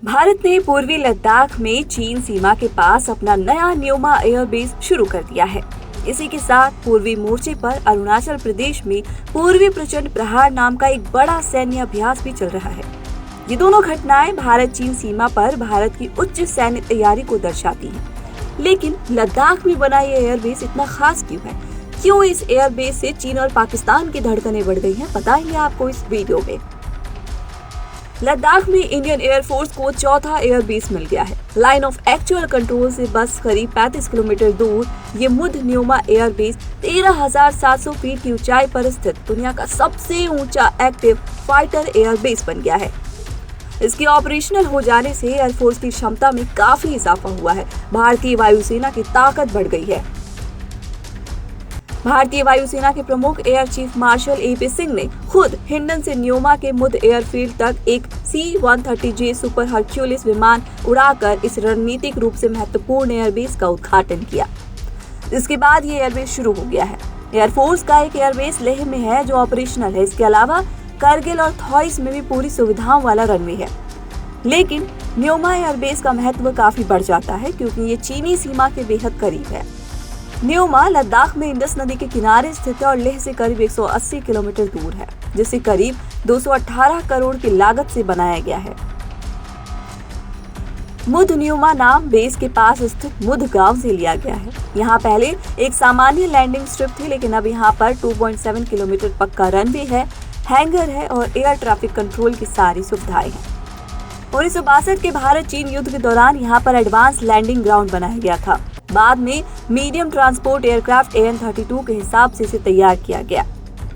भारत ने पूर्वी लद्दाख में चीन सीमा के पास अपना नया न्योमा एयरबेस शुरू कर दिया है। इसी के साथ पूर्वी मोर्चे पर अरुणाचल प्रदेश में पूर्वी प्रचंड प्रहार नाम का एक बड़ा सैन्य अभ्यास भी चल रहा है। ये दोनों घटनाएं भारत चीन सीमा पर भारत की उच्च सैन्य तैयारी को दर्शाती हैं। लेकिन लद्दाख में बना ये एयरबेस इतना खास क्यों है? क्यों इस एयरबेस से चीन और पाकिस्तान की धड़कनें बढ़ गई हैं? बताएंगे आपको इस वीडियो में। लद्दाख में इंडियन एयरफोर्स को चौथा एयरबेस मिल गया है। लाइन ऑफ एक्चुअल कंट्रोल से बस करीब 35 किलोमीटर दूर ये मुद न्योमा एयरबेस 13,700 फीट की ऊंचाई पर स्थित दुनिया का सबसे ऊंचा एक्टिव फाइटर एयरबेस बन गया है। इसके ऑपरेशनल हो जाने से एयरफोर्स की क्षमता में काफी इजाफा हुआ है। भारतीय वायुसेना की ताकत बढ़ गई है। भारतीय वायुसेना के प्रमुख air chief marshal AP Singh ने खुद हिंडन से न्योमा के मुद एयरफील्ड तक एक C-130J सुपर हरक्यूलिस विमान उड़ाकर इस रणनीतिक रूप से महत्वपूर्ण एयरबेस का उद्घाटन किया। इसके बाद ये एयरबेस शुरू हो गया है। एयरफोर्स का एक एयरबेस लेह में है जो ऑपरेशनल है। इसके अलावा करगिल और थॉइस में भी पूरी सुविधाओं वाला रनवे है। लेकिन न्योमा एयरबेस का महत्व काफी बढ़ जाता है क्योंकि ये चीनी सीमा के बेहद करीब है। न्योमा लद्दाख में इंडस नदी के किनारे स्थित है और लेह से करीब 180 किलोमीटर दूर है, जिसे करीब 218 करोड़ की लागत से बनाया गया है। मुद न्योमा नाम बेस के पास स्थित मुद गांव से लिया गया है। यहाँ पहले एक सामान्य लैंडिंग स्ट्रिप थी, लेकिन अब यहाँ पर 2.7 किलोमीटर पक्का रनवे है, हैंगर है और एयर ट्रैफिक कंट्रोल की सारी सुविधाएं हैं। 1962 के भारत चीन युद्ध के दौरान यहाँ पर एडवांस लैंडिंग ग्राउंड बनाया गया था। बाद में मीडियम ट्रांसपोर्ट एयरक्राफ्ट AN-32 के हिसाब से इसे तैयार किया गया।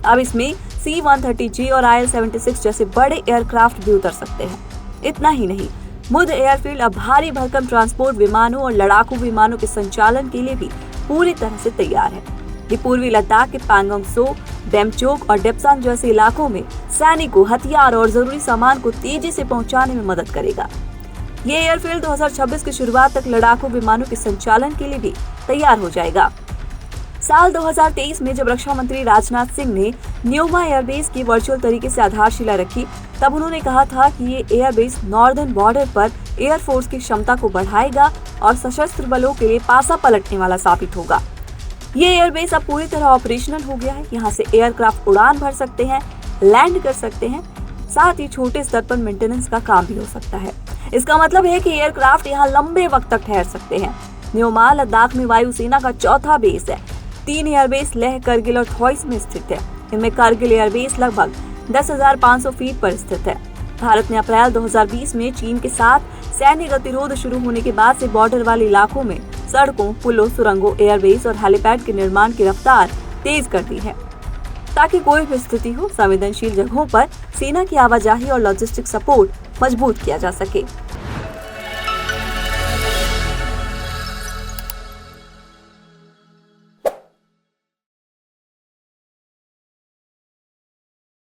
अब इसमें C-130J और IL-76 जैसे बड़े एयरक्राफ्ट भी उतर सकते हैं। इतना ही नहीं, मुद एयरफील्ड अब भारी भरकम ट्रांसपोर्ट विमानों और लड़ाकू विमानों के संचालन के लिए भी पूरी तरह से तैयार है। ये पूर्वी लद्दाख के पैंगोंग त्सो, डेमचोक और डेप्सांग जैसे इलाकों में सैनिकों, हथियार और जरूरी सामान को तेजी से पहुंचाने में मदद करेगा। ये एयरफील्ड 2026 की शुरुआत तक लड़ाकू विमानों के संचालन के लिए भी तैयार हो जाएगा। साल 2023 में जब रक्षा मंत्री राजनाथ सिंह ने न्योमा एयरबेस की वर्चुअल तरीके से आधारशिला रखी, तब उन्होंने कहा था कि ये एयरबेस नॉर्दर्न बॉर्डर पर एयरफोर्स की क्षमता को बढ़ाएगा और सशस्त्र बलों के लिए पासा पलटने वाला साबित होगा। ये एयरबेस अब पूरी तरह ऑपरेशनल हो गया है। यहाँ से एयरक्राफ्ट उड़ान भर सकते हैं, लैंड कर सकते हैं, साथ ही छोटे स्तर पर मेंटेनेंस का काम भी हो सकता है। इसका मतलब है कि एयरक्राफ्ट यहाँ लंबे वक्त तक ठहर सकते हैं। न्योमा लद्दाख में वायुसेना का चौथा बेस है। 3 एयरबेस लेह, करगिल और थॉइस में स्थित है। इनमें करगिल एयरबेस लगभग 10,500 फीट पर स्थित है। भारत ने अप्रैल 2020 में चीन के साथ सैन्य गतिरोध शुरू होने के बाद से बॉर्डर वाले इलाकों में सड़कों, पुलों, सुरंगों, एयरबेस और हेलीपैड के निर्माण की रफ्तार तेज कर दी है, ताकि कोई भी स्थिति हो, संवेदनशील जगहों पर सेना की आवाजाही और लॉजिस्टिक सपोर्ट मजबूत किया जा सके।